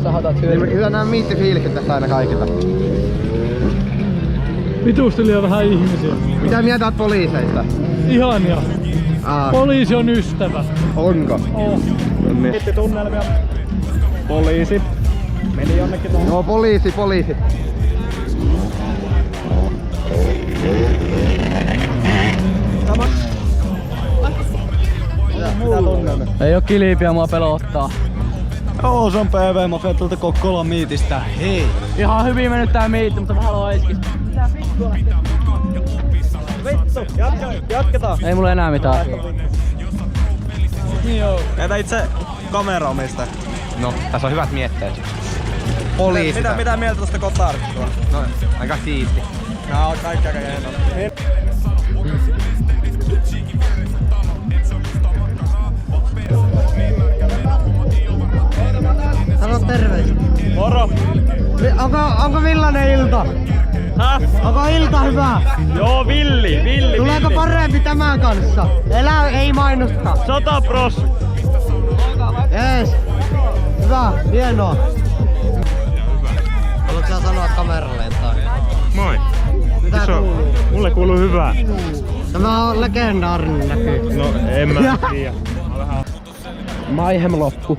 sahataan syödä. Niin kyllä nää miittifiilikset tässä aina kaikilla. Vitusti liian vähän ihmisiä. Mitä mieltä oot poliiseista? Ihania. Poliisi on ystävä. Onko? Oh. Sitten tunnelmia. Poliisi. Meni jonnekin tuohon. Joo, poliisi. Mitä tunnelmia? Ei oo kilpiä, mua pelottaa. Joo, se on PV. Mä Fettältä Kokkolan miitistä. Hei. Ihan hyvin mennyt tää miitti, mutta mä haluan iskistä. Mitä vittua lähtee? Vittu, jatketaan. Ei mulla enää mitään. Niin joo. Näitä itse kameraomista. No, tässä on hyvät mietteet. Poliisi. Mitä mieltä tosta kotarista? No, aika siisti. Nää on kaikki aika hienoa. Sano terveys. Moro! Onko millainen ilta? Häh? Onko ilta hyvä? Joo, villi. Tuleeko parempi tämän kanssa? Ei mainosta. 100%. Jees. Hyvä, hienoa. Haluatko sä sanoa kameralle jotain? Moi. Mitä kuuluu? Mulle kuuluu hyvää. Tämä on legendaarinen näky. No en mä tiedä. Maihem loppu.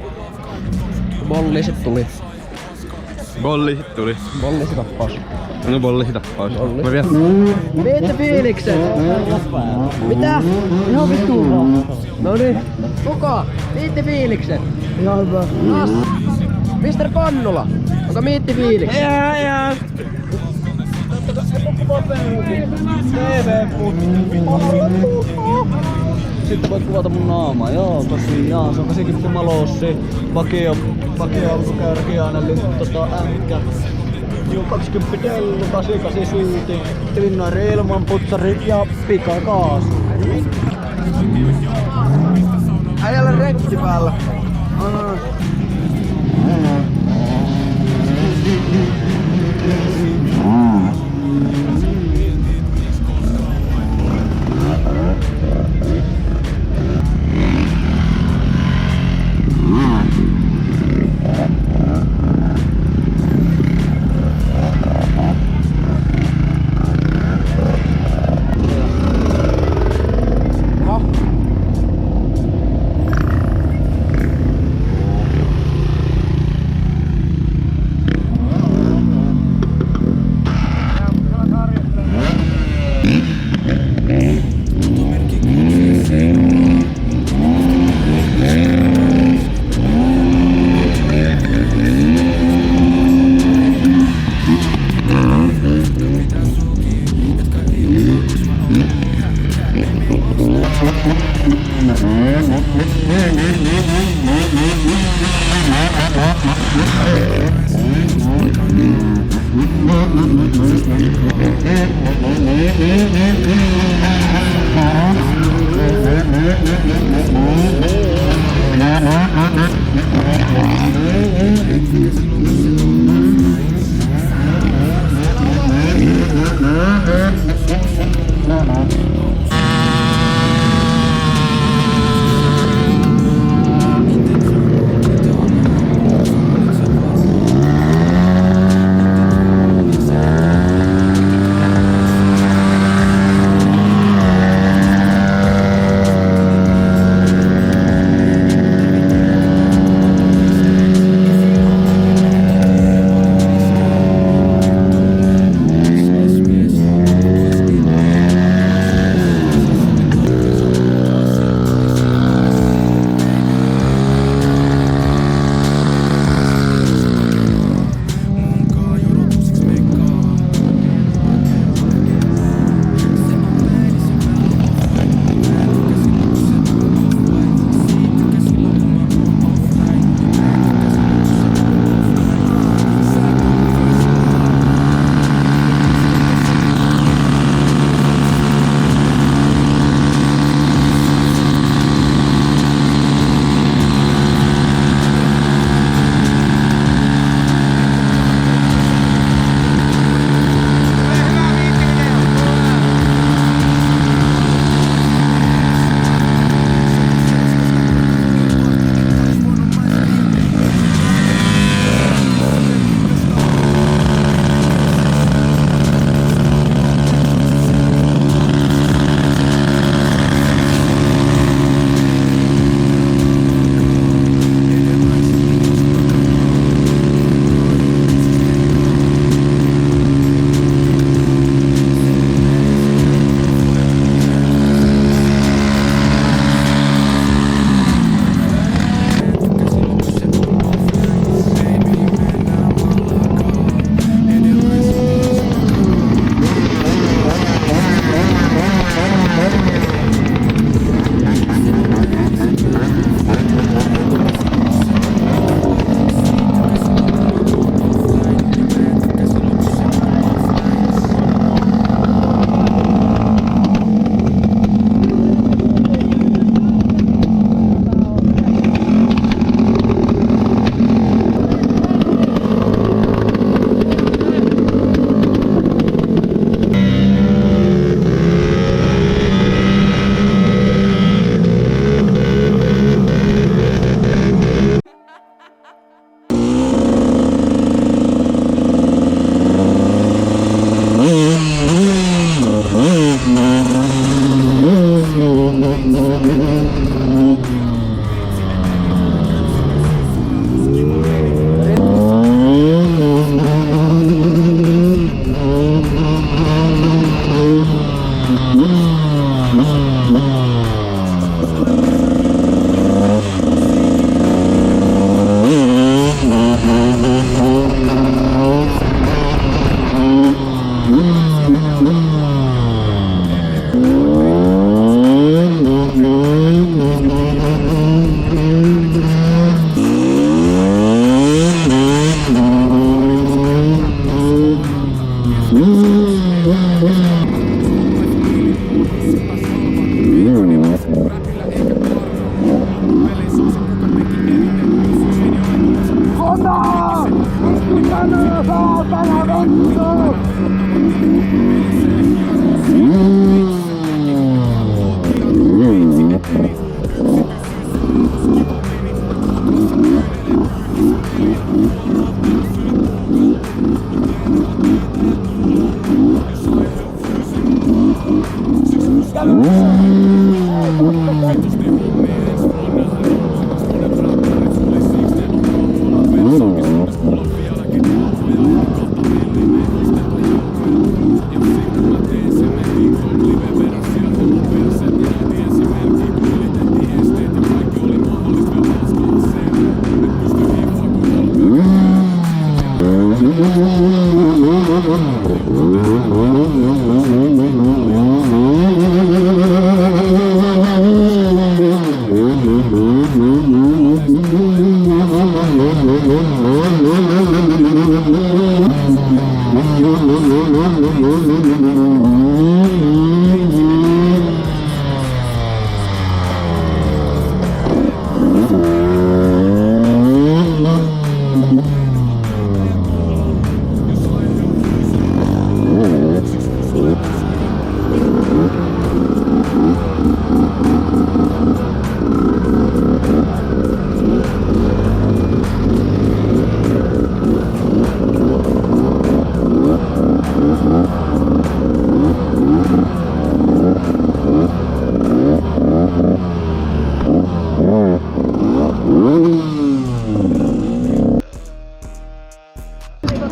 Bolliset tuli. Bollisit tuli. Bolliset tappaus. No bollisit tappaus. Mä vielä... Miettä fiilikset! Mitä? Ihan vittuun. Noniin. Kuka? Miitti fiilikset. Ihan hyvä. As. Mr. Pannula. Onko miitti fiilikset? Jää. Sitten voit kuvata mun naamaa. Joo, tosiaan. Se on 80 malossi. Vakio alkukäyrä aina änkkä. Joo, 20 dellu, 88 syytiin. Trinnaari ilman putsarit ja pikakaasu. Äijällä rekki päällä.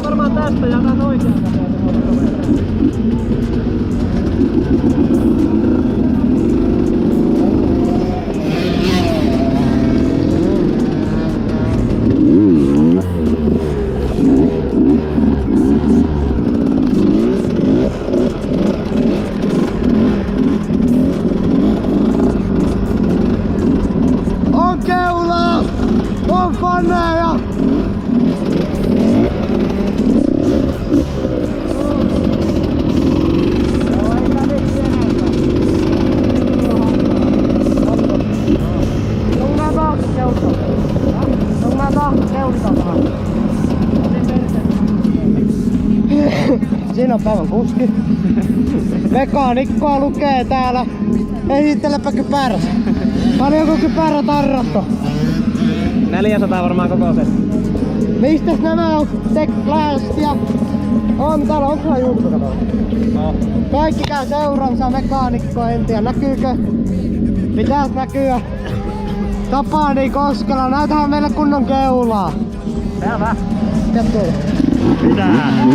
Varmaan tästä ja tän oikealta On keulaa! On faneja! Siinä on päivän kuski. Mekaanikkoa lukee täällä. Esittelepä kypärä. Paljonko kypärä tarrasto? 400 varmaan koko se. Mistäs nämä on Techblast ja... On täällä, onko täällä YouTube-kanava? No. Kaikki käy seuransa mekaanikkoa, en tiedä näkyykö. Pitäis näkyä. Tapani Koskela, näytähän meille kunnon keulaa. Selvä. Mitä tuolla? Pitää.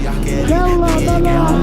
ja kelloa tänään.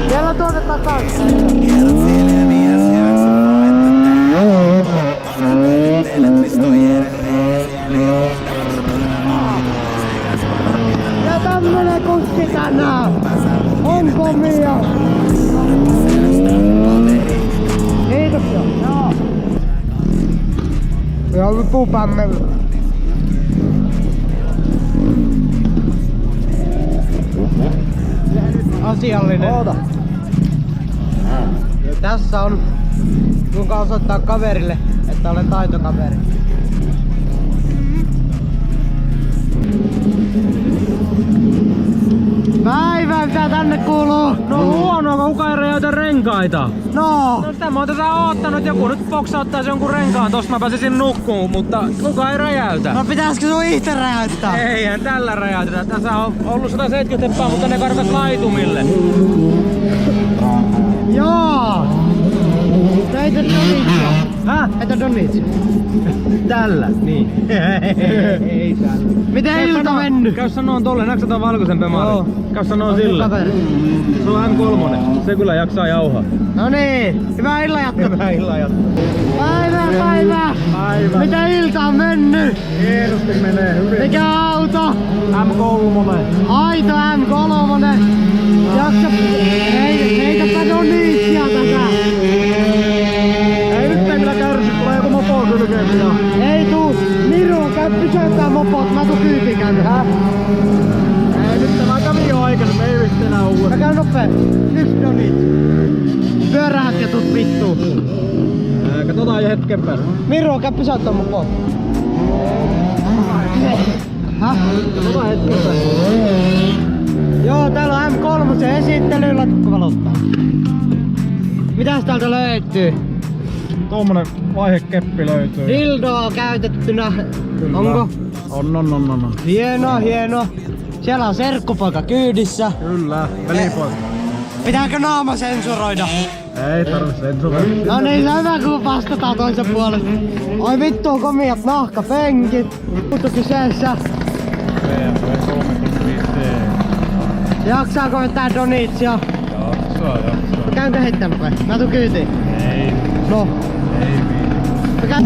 Kello tuonne takaisin. Ja tämmönen kuski tänään on komia. Kiitoksia. Joo. Ja pupammella. Asiallinen. Oota. Tässä on kuinka osoittaa kaverille, että olen taitokaveri. Päivä, mitä tänne kuuluu? No huonoa, kuka ei räjäytä renkaita. No! No sitä mä oon tätä oottanut, joku nyt boksauttaisi jonkun renkaan, tosta mä pääsisin nukkuun, mutta kuka ei räjäytä? No pitäisikö sun itse räjäyttää? Eihän tällä räjäytetä. Tässä on ollut 170 teppaa, mutta ne karkas laitumille. Joo! Näitä donitsia. Häh? Näitä donitsia. Tällä? Niin. Ei tällä. Miten ilta mennyt? Käy sanoon tolle, näetkö tän valkoisen pemaalin? Joo. Käy sanoon sillä. Kaveri. Se on M3, se kyllä jaksaa jauhaa. No niin, hyvää illan jatkoa. Hyvää illan jatkoa. Päivä! Päivä. Mitä ilta on mennyt? Hienosti menee hyvin. Mikä auto? M3. Aito M3. Jaksa... Heitäpä donitsia tätä. Ei nyt ei kyllä kärsi, tulee joku mopo kylkeen pian. Ei tuu. Miru, käy pysäyttää mopot. Mä tuun kyytiin käydä. Häh? Ei nyt tämä kävi jo aikaisemmin, ei yhtä enää Mä uudestaan. käyn nopee. Yksi donitsi. Pyöräät ja tuut vittuun. Katsotaan jo hetken päästä. Miru, käy pysäyttää mopot. Häh? Katsotaan hetken päästä. Joo, täällä on M3 esittely, laitatko valottaa? Mitäs täältä löytyy? Tuommoinen vaihekeppi löytyy. Dildoa käytettynä. Kyllä. Onko? On. Hieno. Siellä on serkkupoika kyydissä. Kyllä, velipoika. Pitääkö naama sensuroida? Ei tarvitse sensuroida. No niin, se on hyvä kun vastataan toisen puolesta. Oi vittu, komiat nahkapenkit. Mutta kyseessä. Jaksaako vetää donitsia? Jaksaa. Käynkö heittänyt vai? Mä tuun kyytiin. Ei. No. Ei Mikä...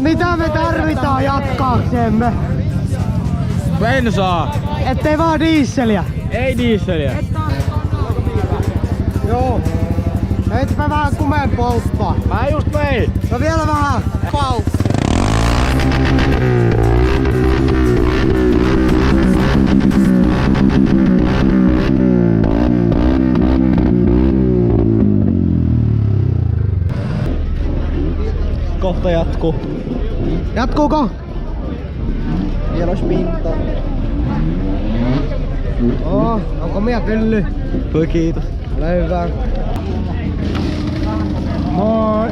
Mitä me tarvitaan jatkaaksemme? Bensaa. Ettei vaan diisseliä. Ei diisseliä. Joo. Heitäpä vähän kumeen polttaa. Mä just vein. No vielä vähän. Pau. Kohta jatkuu. Jatkuuko? Vielä olisi pintaa. On komia pylly. Kiitos. Ole hyvä. Moi.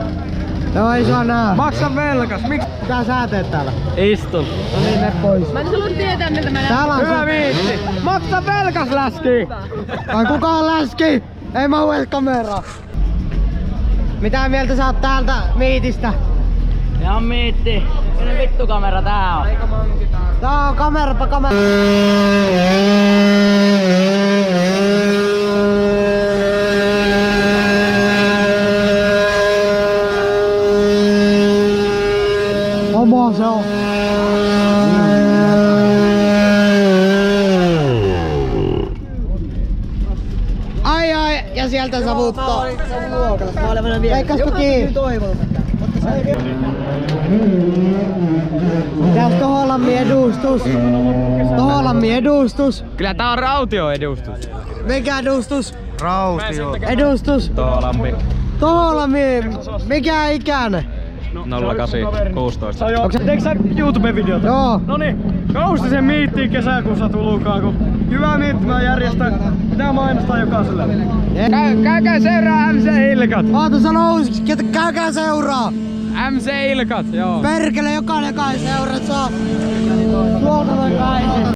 Joo, ei sua nää. Maksa velkas. Miksi? Mitä sä teet täällä? Istun. No niin, ne pois. Mä en halua tietää miltä mä Täällä on Hyvä viitti. Maksa velkas läski. Ai kuka on läski? Ei mä uue kameraa. Mitä mieltä sä oot täältä miitistä? Ihan miitti. Kenen vittu kamera tää on? Tää on kamerapa kamera. Oma se on. Ai ai, ja sieltä savuttaa. Leikkasko kiinni? Mitäs Toholammin edustus? Toholammin edustus. Kyllä tää on Rautio-edustus. Mikä edustus? Rautio. Edustus. Toholampi. Toholammi. Mikä ikäinen? 08, 16. Teekö sä YouTube-videota? Joo. Noniin, Kaustisen miittiin kesäkuussa tullukaan, kun hyvä miitti mä järjestän. Pitää mainostaa jokaiselle. Käykää seuraa MC Ilkat. Oota sano uusiksi, että käykää seuraa. MC Ilkat, joo. Perkele jokainen kai seuraa, saa. Luotavan kai.